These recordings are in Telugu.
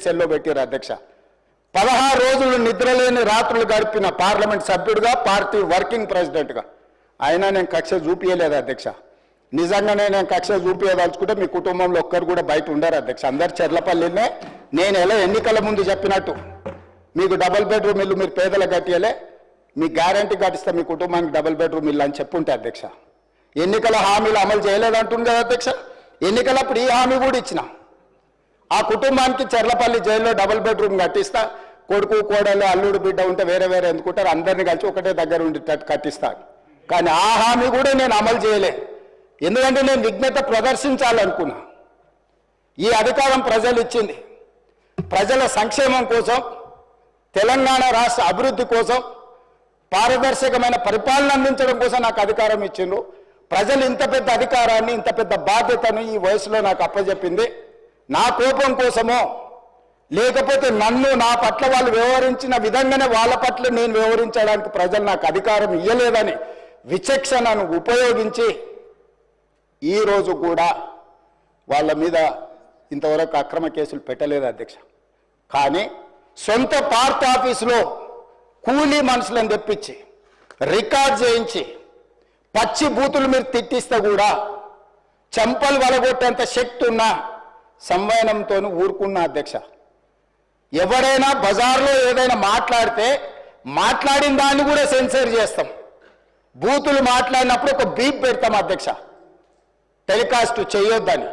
సెల్లో పెట్టారు అధ్యక్ష. 16 రోజులు నిద్రలేని రాత్రులు గడిపిన పార్లమెంట్ సభ్యుడిగా, పార్టీ వర్కింగ్ ప్రెసిడెంట్గా అయినా నేను కక్ష చూపించలేదు అధ్యక్ష. నిజంగానే నేను కక్ష చూపించదలుచుకుంటే మీ కుటుంబంలో ఒక్కరు కూడా బయట ఉండరు అధ్యక్ష. అందరు చెర్లపల్లినే నేను ఎలా ఎన్నికల ముందు చెప్పినట్టు మీకు డబుల్ బెడ్రూమ్ ఇల్లు మీరు పేదలకు కట్టియలే, మీ గ్యారంటీ కట్టిస్తే మీ కుటుంబానికి డబుల్ బెడ్రూమ్ ఇల్లు అని చెప్పుంటే అధ్యక్ష. ఎన్నికల హామీలు అమలు చేయలేదంటుంది కదా అధ్యక్ష. ఎన్నికలప్పుడు ఈ హామీ కూడా ఇచ్చిన, ఆ కుటుంబానికి చెర్లపల్లి జైల్లో డబుల్ బెడ్రూమ్ కట్టిస్తా, కొడుకు కోడలు అల్లుడు బిడ్డ ఉంటే వేరే వేరే ఎందుకుంటారు, అందరినీ కలిసి ఒకటే దగ్గర ఉండేటట్టు కట్టిస్తాను. కానీ ఆ హామీ కూడా నేను అమలు చేయలే, ఎందుకంటే నేను విఘ్నత ప్రదర్శించాలనుకున్నా. ఈ అధికారం ప్రజలు ఇచ్చింది ప్రజల సంక్షేమం కోసం, తెలంగాణ రాష్ట్ర అభివృద్ధి కోసం, పారదర్శకమైన పరిపాలన అందించడం కోసం నాకు అధికారం ఇచ్చిండ్రు. ప్రజలు ఇంత పెద్ద అధికారాన్ని, ఇంత పెద్ద బాధ్యతను ఈ వయసులో నాకు అప్పచెప్పింది నా కోపం కోసమో, లేకపోతే నన్ను నా పట్ల వాళ్ళు వ్యవహరించిన విధంగానే వాళ్ళ పట్ల నేను వ్యవహరించడానికి ప్రజలు నాకు అధికారం ఇవ్వలేదని విచక్షణను ఉపయోగించి ఈరోజు కూడా వాళ్ళ మీద ఇంతవరకు అక్రమ కేసులు పెట్టలేదు అధ్యక్ష. కానీ సొంత పార్టీ ఆఫీసులో కూలీ మనుషులను తెప్పించి రికార్డ్ చేయించి పచ్చి బూతులు మీరు తిట్టిస్తే కూడా చెంపలు వలగొట్టేంత శక్తి ఉన్న సంవయనంతో ఊరుకున్న అధ్యక్ష. ఎవరైనా బజార్లో ఏదైనా మాట్లాడితే మాట్లాడిన దాన్ని కూడా సెన్సర్ చేస్తాం. బూతులు మాట్లాడినప్పుడు ఒక బీప్ పెడతాం అధ్యక్ష, టెలికాస్ట్ చేయొద్దని.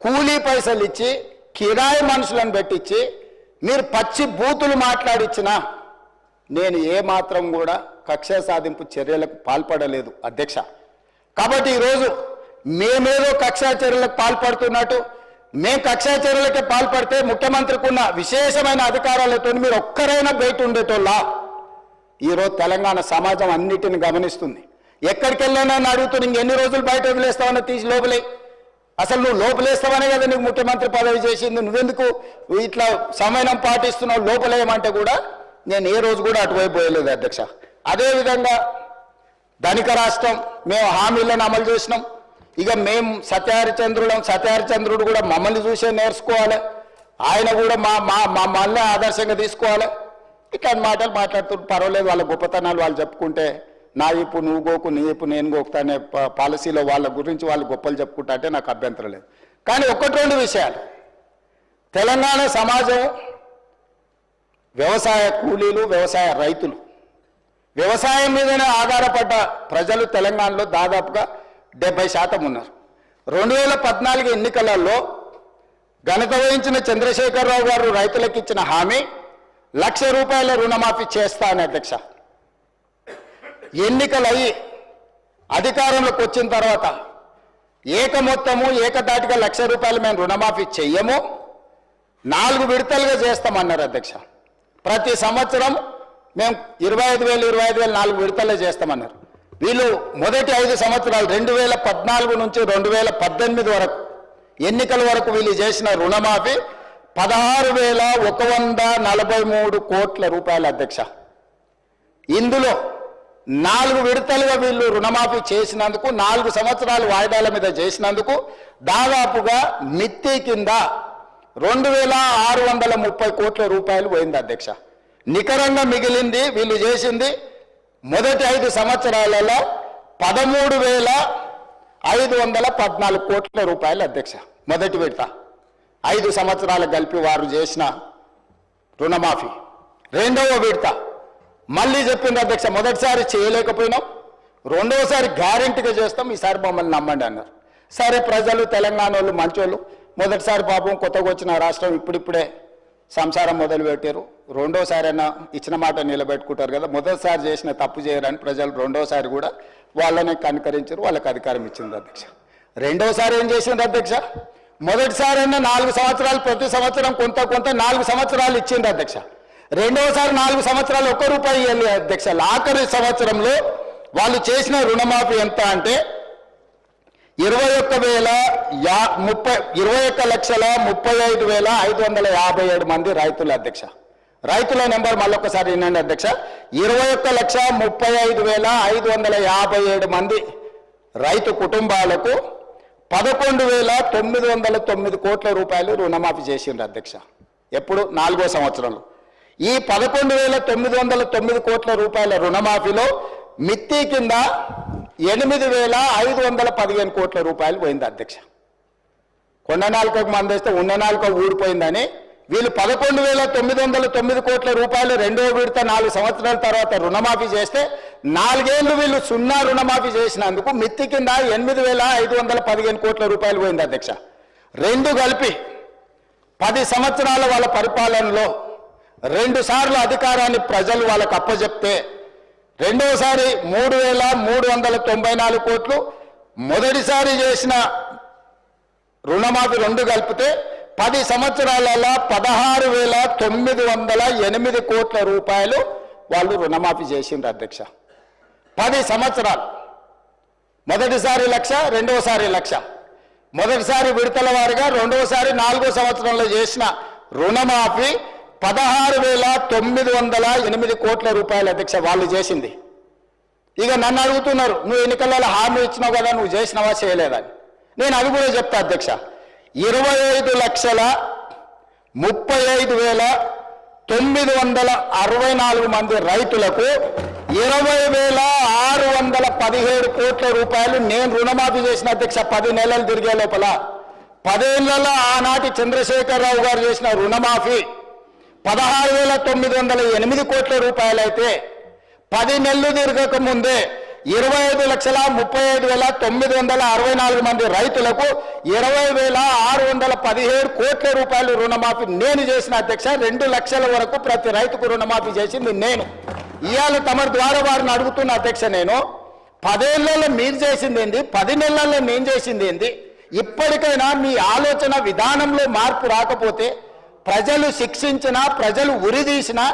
కూలీ పైసలు ఇచ్చి కిరాయి మనుషులను పెట్టించి మీరు పచ్చి బూతులు మాట్లాడిచ్చినా నేను ఏమాత్రం కూడా కక్ష సాధింపు చర్యలకు పాల్పడలేదు అధ్యక్ష. కాబట్టి ఈరోజు మేమేదో కక్షా చర్యలకు పాల్పడుతున్నట్టు, మేము కక్షా చర్యలకే పాల్పడితే ముఖ్యమంత్రికి ఉన్న విశేషమైన అధికారాలతో మీరు ఒక్కరైనా బయట ఉండేటోళ్ళ. ఈరోజు తెలంగాణ సమాజం అన్నిటిని గమనిస్తుంది. ఎక్కడికి వెళ్ళానని అడుగుతుంది, ఇంకెన్ని రోజులు బయట వదిలేస్తావని తీసి లోపలే. అసలు నువ్వు లోపలేస్తావనే కదా నీకు ముఖ్యమంత్రి పదవి చేసింది, నువ్వెందుకు ఇట్లా సమయం పాటిస్తున్నావు లోపలేయమంటే కూడా నేను ఏ రోజు కూడా అటువైపు పోయలేదు అధ్యక్ష. అదేవిధంగా ధనిక రాష్ట్రం, మేము హామీలను అమలు చేసినాం. ఇక మేము సత్యహరిచంద్రుడు కూడా మమ్మల్ని చూసే నేర్చుకోవాలి, ఆయన కూడా మళ్ళీ ఆదర్శంగా తీసుకోవాలి. ఇట్లాంటి మాటలు మాట్లాడుతుంటే పర్వాలేదు, వాళ్ళ గొప్పతనాలు వాళ్ళు చెప్పుకుంటే, నా ఇప్పు నువ్వు గోకు, నీ ఇప్పు నేను గోకుతా అనే పాలసీలో వాళ్ళ గురించి వాళ్ళు గొప్పలు చెప్పుకుంటా అంటే నాకు అభ్యంతరం లేదు. కానీ ఒకటి రెండు విషయాలు, తెలంగాణ సమాజం వ్యవసాయ కూలీలు, వ్యవసాయ రైతులు, వ్యవసాయం మీదనే ఆధారపడ్డ ప్రజలు తెలంగాణలో దాదాపుగా 70% ఉన్నారు. 2014 ఎన్నికలలో ఘనత వహించిన చంద్రశేఖరరావు గారు రైతులకు ఇచ్చిన హామీ ₹1,00,000 రుణమాఫీ చేస్తా అని అధ్యక్ష. ఎన్నికలయ్యి అధికారంలోకి వచ్చిన తర్వాత మొత్తము ఏకదాటిగా ₹1,00,000 మేము రుణమాఫీ చెయ్యము, 4 విడతలుగా చేస్తామన్నారు అధ్యక్ష. ప్రతి సంవత్సరం మేము 25,000 4 విడతలే చేస్తామన్నారు. వీళ్ళు మొదటి 5 సంవత్సరాలు 2014 నుంచి 2018 వరకు ఎన్నికల వరకు వీళ్ళు చేసిన రుణమాఫీ ₹16,143 కోట్ల అధ్యక్ష. ఇందులో 4 విడతలుగా వీళ్ళు రుణమాఫీ చేసినందుకు, 4 సంవత్సరాలు వాయిదాల మీద చేసినందుకు దాదాపుగా మిత్తి కింద ₹2,630 కోట్ల పోయింది అధ్యక్ష. నికరంగా మిగిలింది వీళ్ళు చేసింది మొదటి 5 సంవత్సరాలలో ₹13,514 కోట్ల అధ్యక్ష. మొదటి విడత 5 సంవత్సరాలు కలిపి వారు చేసిన రుణమాఫీ. రెండవ విడత మళ్ళీ చెప్పింది అధ్యక్ష, మొదటిసారి చేయలేకపోయినాం, రెండవసారి గ్యారెంటీగా చేస్తాం, ఈసారి మమ్మల్ని నమ్మండి అన్నారు. సరే, ప్రజలు తెలంగాణ వాళ్ళు మంచోళ్ళు, మొదటిసారి పాపం కొత్తగా వచ్చిన రాష్ట్రం ఇప్పుడిప్పుడే సంసారం మొదలుపెట్టారు, రెండోసారైనా ఇచ్చిన మాట నిలబెట్టుకుంటారు కదా, మొదటిసారి చేసిన తప్పు చేయరని ప్రజలు రెండోసారి కూడా వాళ్ళని కనుకరించారు, వాళ్ళకి అధికారం ఇచ్చింది అధ్యక్ష. రెండోసారి ఏం చేసింది అధ్యక్ష, మొదటిసారైనా 4 సంవత్సరాలు ప్రతి సంవత్సరం కొంత 4 సంవత్సరాలు ఇచ్చింది అధ్యక్ష. రెండవసారి 4 సంవత్సరాలు ₹1 ఇవ్వాలి అధ్యక్ష. ఆఖరి సంవత్సరంలో వాళ్ళు చేసిన రుణమాఫీ ఎంత అంటే 21,35,557 మంది రైతులు అధ్యక్ష. రైతుల నెంబర్ మళ్ళొకసారి వినండి అధ్యక్ష, 21,35,557 మంది రైతు కుటుంబాలకు ₹11,909 కోట్ల రుణమాఫీ చేసిండ్రు అధ్యక్ష. ఎప్పుడు 4వ సంవత్సరంలో ఈ 11,909 కోట్ల రూపాయల రుణమాఫీలో మిత్తి కింద 8,515 కోట్ల రూపాయలు పోయింది అధ్యక్ష. కొండ నాలుకకు మందేస్తే ఉన్న నాలుక ఊడిపోయిందని వీళ్ళు 11,909 కోట్ల రూపాయలు రెండో విడత 4 సంవత్సరాల తర్వాత రుణమాఫీ చేస్తే 4 ఏళ్ళు వీళ్ళు సున్నా రుణమాఫీ చేసినందుకు మిత్తి కింద 8,515 కోట్ల రూపాయలు పోయింది అధ్యక్ష. రెండు కలిపి 10 సంవత్సరాల వాళ్ళ పరిపాలనలో 2 సార్లు అధికారాన్ని ప్రజలు వాళ్ళకు అప్పచెప్తే రెండోసారి 3,394 కోట్లు, మొదటిసారి చేసిన రుణమాఫీ 2 కలిపితే 10 సంవత్సరాలలో 16,908 కోట్ల రూపాయలు వాళ్ళు రుణమాఫీ చేసిండ్రు అధ్యక్ష. 10 సంవత్సరాలు, మొదటిసారి 1,00,000, రెండోసారి 1,00,000, మొదటిసారి విడతల వారిగా, రెండోసారి 4వ సంవత్సరంలో చేసిన రుణమాఫీ 16,908 కోట్ల రూపాయలు అధ్యక్ష వాళ్ళు చేసింది. ఇక నన్ను అడుగుతున్నారు, నువ్వు ఎన్నికలలో హామీ ఇచ్చినావు కదా, నువ్వు చేసినావా చేయలేదని. నేను అది కూడా చెప్తా అధ్యక్ష. 25,35,964 మంది రైతులకు 20,617 కోట్ల రూపాయలు నేను రుణమాఫీ చేసిన అధ్యక్ష. 10 నెలలు తిరిగే లోపల 10 ఏళ్లలో ఆనాటి చంద్రశేఖరరావు గారు చేసిన రుణమాఫీ 16,908 కోట్ల రూపాయలు అయితే 10 నెలలు తిరగక ముందే 25,35,964 మంది రైతులకు 20,617 కోట్ల రూపాయలు రుణమాఫీ నేను చేసిన అధ్యక్ష. 2 లక్షల వరకు ప్రతి రైతుకు రుణమాఫీ చేసింది నేను. ఇవాళ తమరి ద్వారా వారిని అడుగుతున్న అధ్యక్ష, నేను 10 ఏళ్లలో మీరు చేసింది ఏంది, 10 నెలల్లో నేను చేసింది ఏంది? ఇప్పటికైనా మీ ఆలోచన విధానంలో మార్పు రాకపోతే, ప్రజలు శిక్షించినా, ప్రజలు ఉరిదీసినా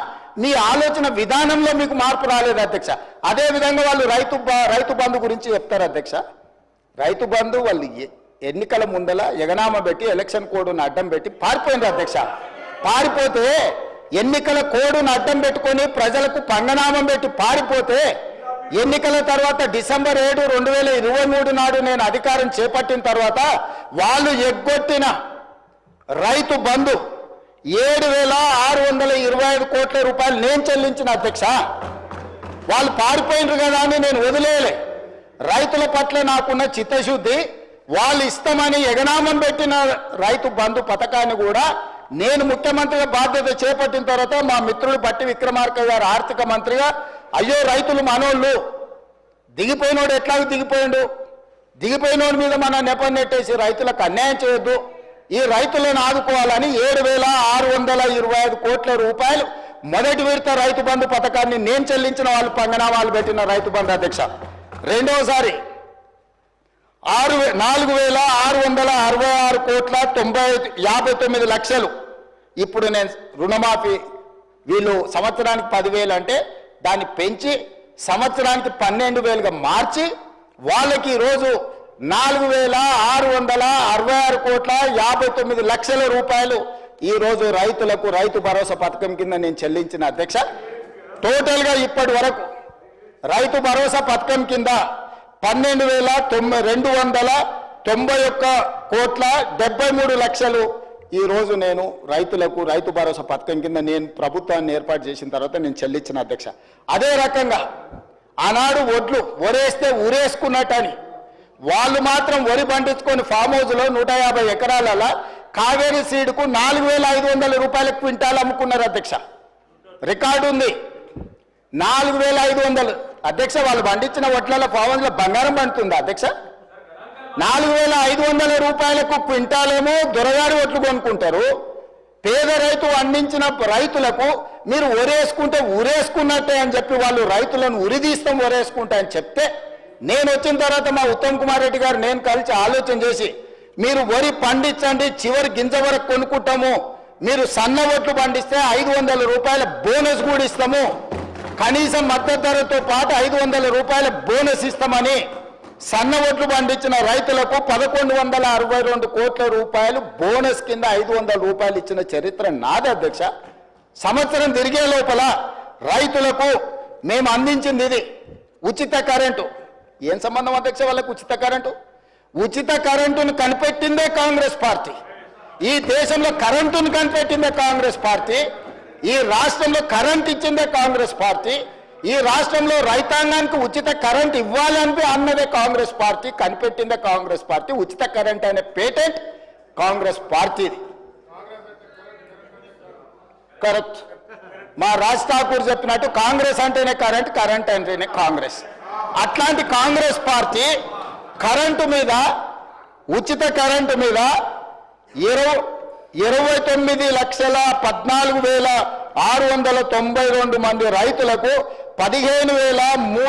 మీ ఆలోచన విధానంలో మీకు మార్పు రాలేదు అధ్యక్ష. అదేవిధంగా వాళ్ళు రైతు బంధు గురించి చెప్తారు అధ్యక్ష. రైతు బంధు వాళ్ళు ఎన్నికల ముందల ఎగనామ పెట్టి ఎలక్షన్ కోడ్ను అడ్డం పెట్టి పారిపోయినారు అధ్యక్ష. పారిపోతే ఎన్నికల కోడ్ను అడ్డం పెట్టుకొని ప్రజలకు పంగనామం పెట్టి పారిపోతే ఎన్నికల తర్వాత డిసెంబర్ 7, 2023 నాడు నేను అధికారం చేపట్టిన తర్వాత వాళ్ళు ఎగ్గొట్టిన రైతు బంధు 7,625 కోట్ల రూపాయలు నేను చెల్లించిన అధ్యక్ష. వాళ్ళు పారిపోయినరు కదా అని నేను వదిలేయలే. రైతుల పట్ల నాకున్న చిత్తశుద్ధి, వాళ్ళు ఇస్తామని ఎగనామం పెట్టిన రైతు బంధు పథకాన్ని కూడా నేను ముఖ్యమంత్రిగా బాధ్యత చేపట్టిన తర్వాత మా మిత్రుడు బట్టి విక్రమార్క గారు ఆర్థిక మంత్రిగా, అయ్యో రైతులు మనోళ్ళు, దిగిపోయినోడు ఎట్లాగో దిగిపోయిండు, దిగిపోయినోడి మీద మన నెపం నెట్టేసి రైతులకు అన్యాయం చేయొద్దు, ఈ రైతులను ఆదుకోవాలని 7,625 కోట్ల రూపాయలు మొదటి విడత రైతు బంధు పథకాన్ని నేను చెల్లించిన వాళ్ళు పంగనామాలు పెట్టిన రైతు బంధు అధ్యక్ష. రెండవసారి 4,666 కోట్ల 59 లక్షలు ఇప్పుడు నేను రుణమాఫీ, వీళ్ళు సంవత్సరానికి 10,000 అంటే దాన్ని పెంచి సంవత్సరానికి 12,000గా మార్చి వాళ్ళకి ఈరోజు 4,666 కోట్ల 59 లక్షల రూపాయలు ఈరోజు రైతులకు రైతు భరోసా పథకం కింద నేను చెల్లించిన అధ్యక్ష. టోటల్గా ఇప్పటి వరకు రైతు భరోసా పథకం కింద 12,291 కోట్ల 73 లక్షలు ఈరోజు నేను రైతులకు రైతు భరోసా పథకం కింద నేను ప్రభుత్వాన్ని ఏర్పాటు చేసిన తర్వాత నేను చెల్లించిన అధ్యక్ష. అదే రకంగా ఆనాడు ఒడ్లు ఒరేస్తే ఊరేసుకున్నట్టని వాళ్ళు మాత్రం వరి పండించుకొని ఫామ్ హౌస్లో 150 ఎకరాలలో కావేరీ సీడ్కు 4,500 రూపాయల క్వింటాల్ అమ్ముకున్నారు అధ్యక్ష. రికార్డు ఉంది. 4,500 అధ్యక్ష. వాళ్ళు పండించిన వడ్లలో ఫామ్ హౌస్లో బంగారం పండుతుంది అధ్యక్ష. 4,500 రూపాయలకు క్వింటాలేమో దొరగారి ఒట్లు కొనుక్కుంటారు. పేద రైతు అందించిన రైతులకు మీరు ఒరేసుకుంటే ఊరేసుకున్నట్టే అని చెప్పి వాళ్ళు రైతులను ఉరిదీస్తాం ఒరేసుకుంటా అని చెప్తే, నేను వచ్చిన తర్వాత మా ఉత్తమ్ కుమార్ రెడ్డి గారు నేను కలిసి ఆలోచన చేసి, మీరు వరి పండించండి, చివరి గింజ వరకు కొనుక్కుంటాము, మీరు సన్న ఒట్లు పండిస్తే 500 రూపాయల బోనస్ కూడా ఇస్తాము, కనీసం మద్దతు ధరతో పాటు 500 రూపాయల బోనస్ ఇస్తామని సన్న ఒట్లు పండించిన రైతులకు 1,162 కోట్ల రూపాయలు బోనస్ కింద 500 రూపాయలు ఇచ్చిన చరిత్ర నాది అధ్యక్ష. సంవత్సరం తిరిగే లోపల రైతులకు మేము అందించింది ఇది ఉచిత కరెంటు. ఏం సంబంధం అధ్యక్ష వాళ్ళకు ఉచిత కరెంటు? ఉచిత కరెంటును కనిపెట్టిందే కాంగ్రెస్ పార్టీ. ఈ దేశంలో కరెంటును కనిపెట్టిందే కాంగ్రెస్ పార్టీ, ఈ రాష్ట్రంలో కరెంట్ ఇచ్చిందే కాంగ్రెస్ పార్టీ, ఈ రాష్ట్రంలో రైతాంగానికి ఉచిత కరెంట్ ఇవ్వాలని అన్నదే కాంగ్రెస్ పార్టీ, కనిపెట్టిందే కాంగ్రెస్ పార్టీ. ఉచిత కరెంట్ అనే పేటెంట్ కాంగ్రెస్ పార్టీది. కరెక్ట్. మా రాజ్ ఠాకూర్ చెప్పినట్టు కాంగ్రెస్ అంటేనే కరెంట్, కరెంట్ అంటేనే కాంగ్రెస్. అట్లాంటి కాంగ్రెస్ పార్టీ కరెంటు మీద, ఉచిత కరెంటు మీద 29,14,692 మంది రైతులకు 15,300